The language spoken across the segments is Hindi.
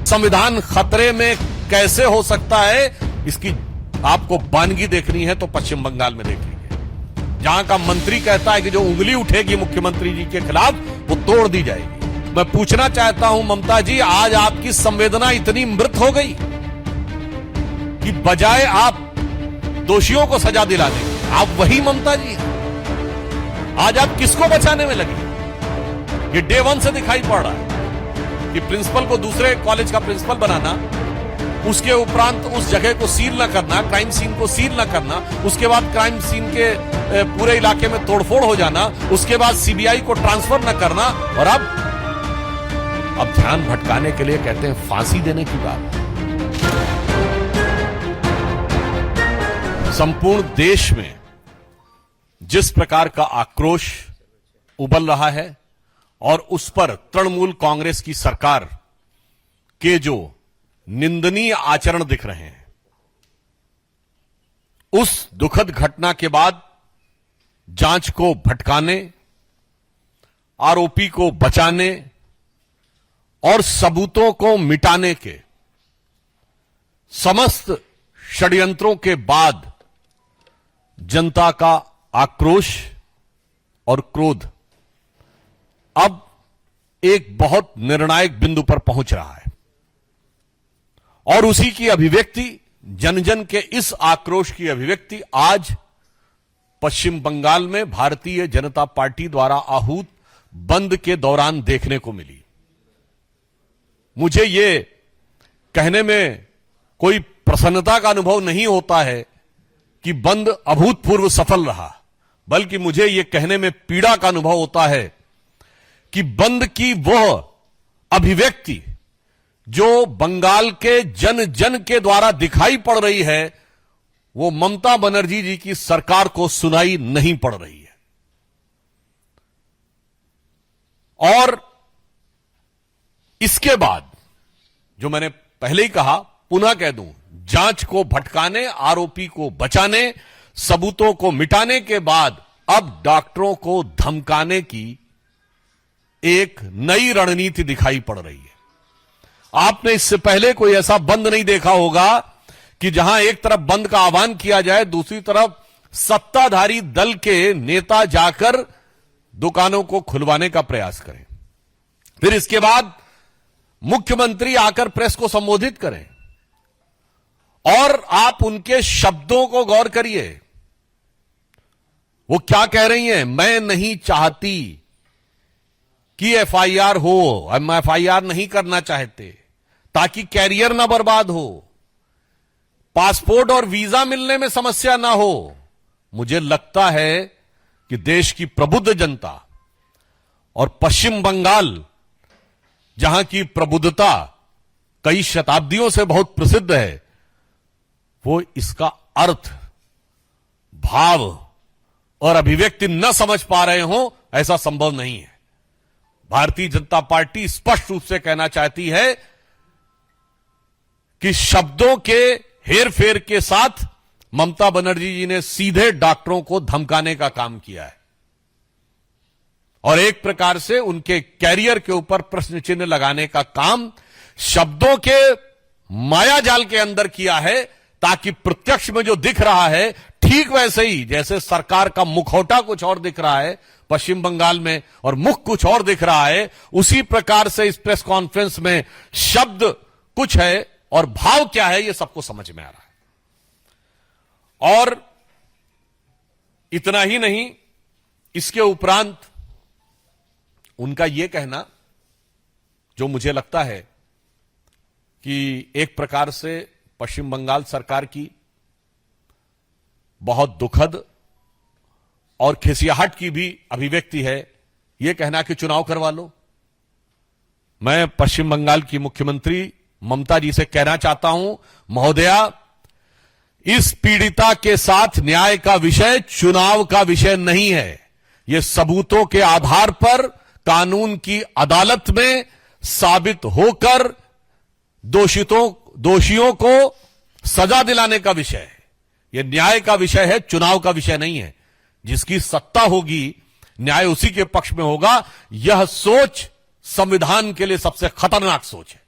संविधान खतरे में कैसे हो सकता है, इसकी आपको वानगी देखनी है तो पश्चिम बंगाल में देख लीजिए, जहां का मंत्री कहता है कि जो उंगली उठेगी मुख्यमंत्री जी के खिलाफ वो तोड़ दी जाएगी। मैं पूछना चाहता हूं ममता जी, आज आपकी संवेदना इतनी मृत हो गई कि बजाय आप दोषियों को सजा दिलाने, आप वही ममता जी हैं। आज आप किसको बचाने में लगी? ये डे वन से दिखाई पड़ रहा है कि प्रिंसिपल को दूसरे कॉलेज का प्रिंसिपल बनाना, उसके उपरांत उस जगह को सील न करना, क्राइम सीन को सील न करना, उसके बाद क्राइम सीन के पूरे इलाके में तोड़फोड़ हो जाना, उसके बाद सीबीआई को ट्रांसफर न करना, और अब ध्यान भटकाने के लिए कहते हैं फांसी देने की बात। संपूर्ण देश में जिस प्रकार का आक्रोश उबल रहा है और उस पर तृणमूल कांग्रेस की सरकार के जो निंदनीय आचरण दिख रहे हैं, उस दुखद घटना के बाद जांच को भटकाने, आरोपी को बचाने और सबूतों को मिटाने के समस्त षड्यंत्रों के बाद जनता का आक्रोश और क्रोध अब एक बहुत निर्णायक बिंदु पर पहुंच रहा है, और उसी की अभिव्यक्ति, जन जन के इस आक्रोश की अभिव्यक्ति आज पश्चिम बंगाल में भारतीय जनता पार्टी द्वारा आहूत बंद के दौरान देखने को मिली। मुझे ये कहने में कोई प्रसन्नता का अनुभव नहीं होता है कि बंद अभूतपूर्व सफल रहा, बल्कि मुझे यह कहने में पीड़ा का अनुभव होता है कि बंद की वह अभिव्यक्ति जो बंगाल के जन जन के द्वारा दिखाई पड़ रही है, वो ममता बनर्जी जी की सरकार को सुनाई नहीं पड़ रही है। और इसके बाद जो मैंने पहले ही कहा, पुनः कह दूं, जांच को भटकाने, आरोपी को बचाने, सबूतों को मिटाने के बाद अब डॉक्टरों को धमकाने की एक नई रणनीति दिखाई पड़ रही है। आपने इससे पहले कोई ऐसा बंद नहीं देखा होगा कि जहां एक तरफ बंद का आह्वान किया जाए, दूसरी तरफ सत्ताधारी दल के नेता जाकर दुकानों को खुलवाने का प्रयास करें, फिर इसके बाद मुख्यमंत्री आकर प्रेस को संबोधित करें और आप उनके शब्दों को गौर करिए। वो क्या कह रही हैं? मैं नहीं चाहती कि एफआईआर हो, हम एफआईआर नहीं करना चाहते ताकि कैरियर ना बर्बाद हो, पासपोर्ट और वीजा मिलने में समस्या ना हो। मुझे लगता है कि देश की प्रबुद्ध जनता और पश्चिम बंगाल, जहां की प्रबुद्धता कई शताब्दियों से बहुत प्रसिद्ध है, वो इसका अर्थ, भाव और अभिव्यक्ति न समझ पा रहे हो, ऐसा संभव नहीं है। भारतीय जनता पार्टी स्पष्ट रूप से कहना चाहती है कि शब्दों के हेरफेर के साथ ममता बनर्जी जी ने सीधे डॉक्टरों को धमकाने का काम किया है और एक प्रकार से उनके कैरियर के ऊपर प्रश्न चिन्ह लगाने का काम शब्दों के मायाजाल के अंदर किया है, ताकि प्रत्यक्ष में जो दिख रहा है, ठीक वैसे ही जैसे सरकार का मुखौटा कुछ और दिख रहा है पश्चिम बंगाल में और मुख कुछ और दिख रहा है, उसी प्रकार से इस प्रेस कॉन्फ्रेंस में शब्द कुछ है और भाव क्या है, यह सबको समझ में आ रहा है। और इतना ही नहीं, इसके उपरांत उनका यह कहना, जो मुझे लगता है कि एक प्रकार से पश्चिम बंगाल सरकार की बहुत दुखद और खिसियाहट की भी अभिव्यक्ति है, यह कहना कि चुनाव करवा लो। मैं पश्चिम बंगाल की मुख्यमंत्री ममता जी से कहना चाहता हूं, महोदया, इस पीड़िता के साथ न्याय का विषय चुनाव का विषय नहीं है। यह सबूतों के आधार पर कानून की अदालत में साबित होकर दोषियों को सजा दिलाने का विषय है। यह न्याय का विषय है, चुनाव का विषय नहीं है। जिसकी सत्ता होगी, न्याय उसी के पक्ष में होगा। यह सोच संविधान के लिए सबसे खतरनाक सोच है।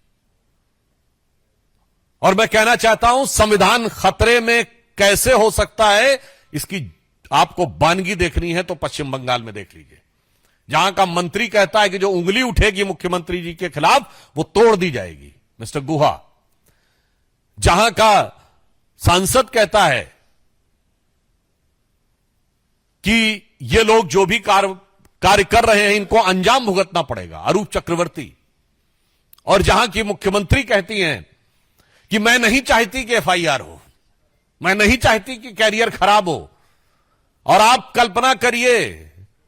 और मैं कहना चाहता हूं संविधान खतरे में कैसे हो सकता है, इसकी आपको वानगी देखनी है तो पश्चिम बंगाल में देख लीजिए, जहां का मंत्री कहता है कि जो उंगली उठेगी मुख्यमंत्री जी के खिलाफ वो तोड़ दी जाएगी, मिस्टर गुहा। जहां का सांसद कहता है कि ये लोग जो भी कार्य कर रहे हैं इनको अंजाम भुगतना पड़ेगा, अरूप चक्रवर्ती। और जहां की मुख्यमंत्री कहती हैं कि मैं नहीं चाहती कि एफआईआर हो, मैं नहीं चाहती कि कैरियर खराब हो। और आप कल्पना करिए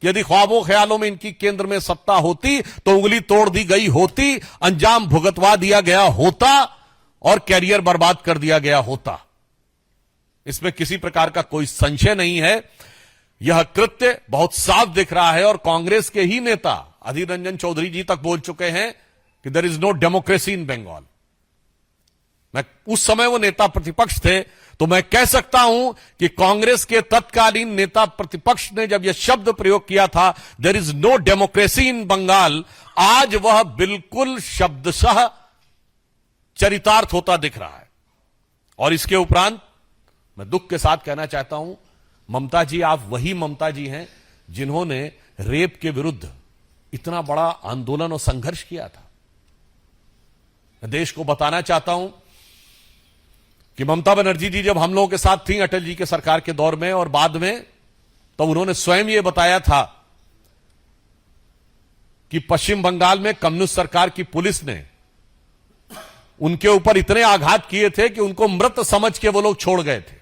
यदि ख्वाबों ख्यालों में इनकी केंद्र में सत्ता होती तो उंगली तोड़ दी गई होती, अंजाम भुगतवा दिया गया होता और कैरियर बर्बाद कर दिया गया होता। इसमें किसी प्रकार का कोई संशय नहीं है। यह कृत्य बहुत साफ दिख रहा है और कांग्रेस के ही नेता अधीर रंजन चौधरी जी तक बोल चुके हैं कि there is no democracy in Bengal. मैं उस समय वो नेता प्रतिपक्ष थे तो मैं कह सकता हूं कि कांग्रेस के तत्कालीन नेता प्रतिपक्ष ने जब यह शब्द प्रयोग किया था there is no democracy in Bengal, आज वह बिल्कुल शब्दशः चरितार्थ होता दिख रहा है। और इसके उपरांत मैं दुख के साथ कहना चाहता हूं, ममता जी, आप वही ममता जी हैं जिन्होंने रेप के विरुद्ध इतना बड़ा आंदोलन और संघर्ष किया था। मैं देश को बताना चाहता हूं कि ममता बनर्जी जी जब हम लोगों के साथ थी अटल जी के सरकार के दौर में और बाद में, तो उन्होंने स्वयं यह बताया था कि पश्चिम बंगाल में कम्युनिस्ट सरकार की पुलिस ने उनके ऊपर इतने आघात किए थे कि उनको मृत समझ के वो लोग छोड़ गए थे।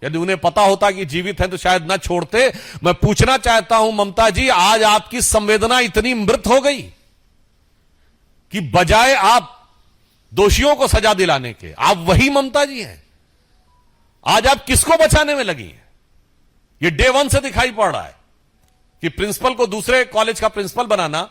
यदि उन्हें पता होता कि जीवित हैं तो शायद न छोड़ते। मैं पूछना चाहता हूं ममता जी, आज आपकी संवेदना इतनी मृत हो गई कि बजाय आप दोषियों को सजा दिलाने के, आप वही ममता जी हैं। आज आप किसको बचाने में लगी हैं? ये डे वन से दिखाई पड़ रहा है कि प्रिंसिपल को दूसरे कॉलेज का प्रिंसिपल बनाना,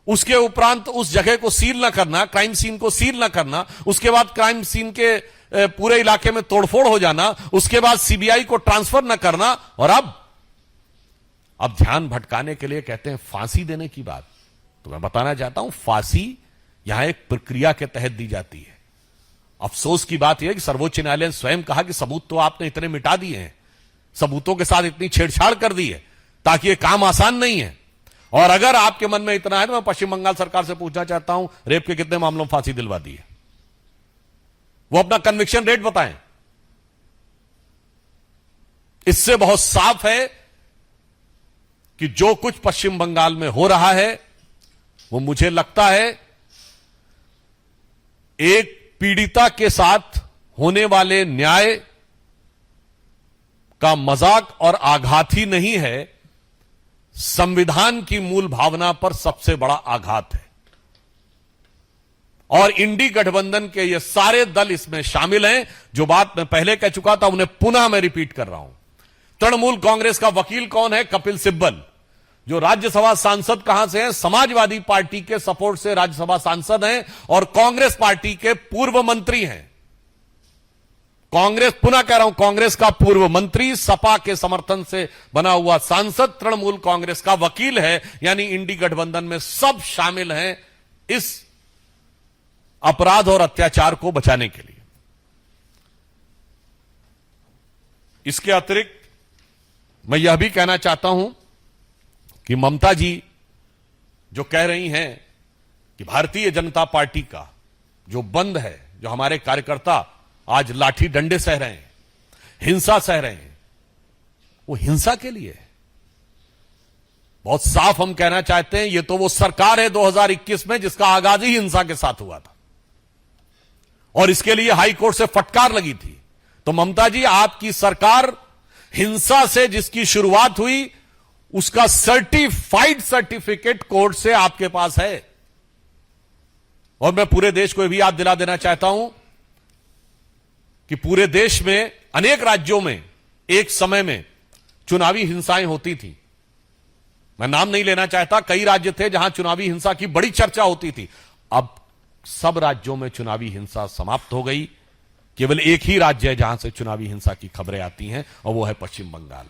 उसके उपरांत उस जगह को सील न करना, क्राइम सीन को सील न करना, उसके बाद क्राइम सीन के पूरे इलाके में तोड़फोड़ हो जाना, उसके बाद सीबीआई को ट्रांसफर न करना, और अब ध्यान भटकाने के लिए कहते हैं फांसी देने की बात। तो मैं बताना चाहता हूं फांसी यहां एक प्रक्रिया के तहत दी जाती है। अफसोस की बात यह है कि सर्वोच्च न्यायालय ने स्वयं कहा कि सबूत तो आपने इतने मिटा दिए हैं, सबूतों के साथ इतनी छेड़छाड़ कर दी है ताकि यह काम आसान नहीं है। और अगर आपके मन में इतना है तो मैं पश्चिम बंगाल सरकार से पूछना चाहता हूं रेप के कितने मामलों में फांसी दिलवा दी है, वो अपना कन्विक्शन रेट बताएं। इससे बहुत साफ है कि जो कुछ पश्चिम बंगाल में हो रहा है वो मुझे लगता है एक पीड़िता के साथ होने वाले न्याय का मजाक और आघात ही नहीं है, संविधान की मूल भावना पर सबसे बड़ा आघात है। और इंडी गठबंधन के ये सारे दल इसमें शामिल हैं। जो बात मैं पहले कह चुका था उन्हें पुनः मैं रिपीट कर रहा हूं। तृणमूल कांग्रेस का वकील कौन है? कपिल सिब्बल, जो राज्यसभा सांसद कहां से हैं? समाजवादी पार्टी के सपोर्ट से राज्यसभा सांसद हैं और कांग्रेस पार्टी के पूर्व मंत्री हैं। कांग्रेस, पुनः कह रहा हूं, कांग्रेस का पूर्व मंत्री, सपा के समर्थन से बना हुआ सांसद, तृणमूल कांग्रेस का वकील है। यानी इंडी गठबंधन में सब शामिल हैं इस अपराध और अत्याचार को बचाने के लिए। इसके अतिरिक्त मैं यह भी कहना चाहता हूं कि ममता जी जो कह रही हैं कि भारतीय जनता पार्टी का जो बंद है, जो हमारे कार्यकर्ता आज लाठी डंडे सह रहे हैं, हिंसा सह रहे हैं, वो हिंसा के लिए है। बहुत साफ हम कहना चाहते हैं, ये तो वो सरकार है 2021 में जिसका आगाज ही हिंसा के साथ हुआ था और इसके लिए हाई कोर्ट से फटकार लगी थी। तो ममता जी, आपकी सरकार हिंसा से जिसकी शुरुआत हुई उसका सर्टिफाइड सर्टिफिकेट कोर्ट से आपके पास है। और मैं पूरे देश को यह भी याद दिला देना चाहता हूं कि पूरे देश में अनेक राज्यों में एक समय में चुनावी हिंसाएं होती थी। मैं नाम नहीं लेना चाहता, कई राज्य थे जहां चुनावी हिंसा की बड़ी चर्चा होती थी। अब सब राज्यों में चुनावी हिंसा समाप्त हो गई। केवल एक ही राज्य है जहां से चुनावी हिंसा की खबरें आती हैं और वो है पश्चिम बंगाल।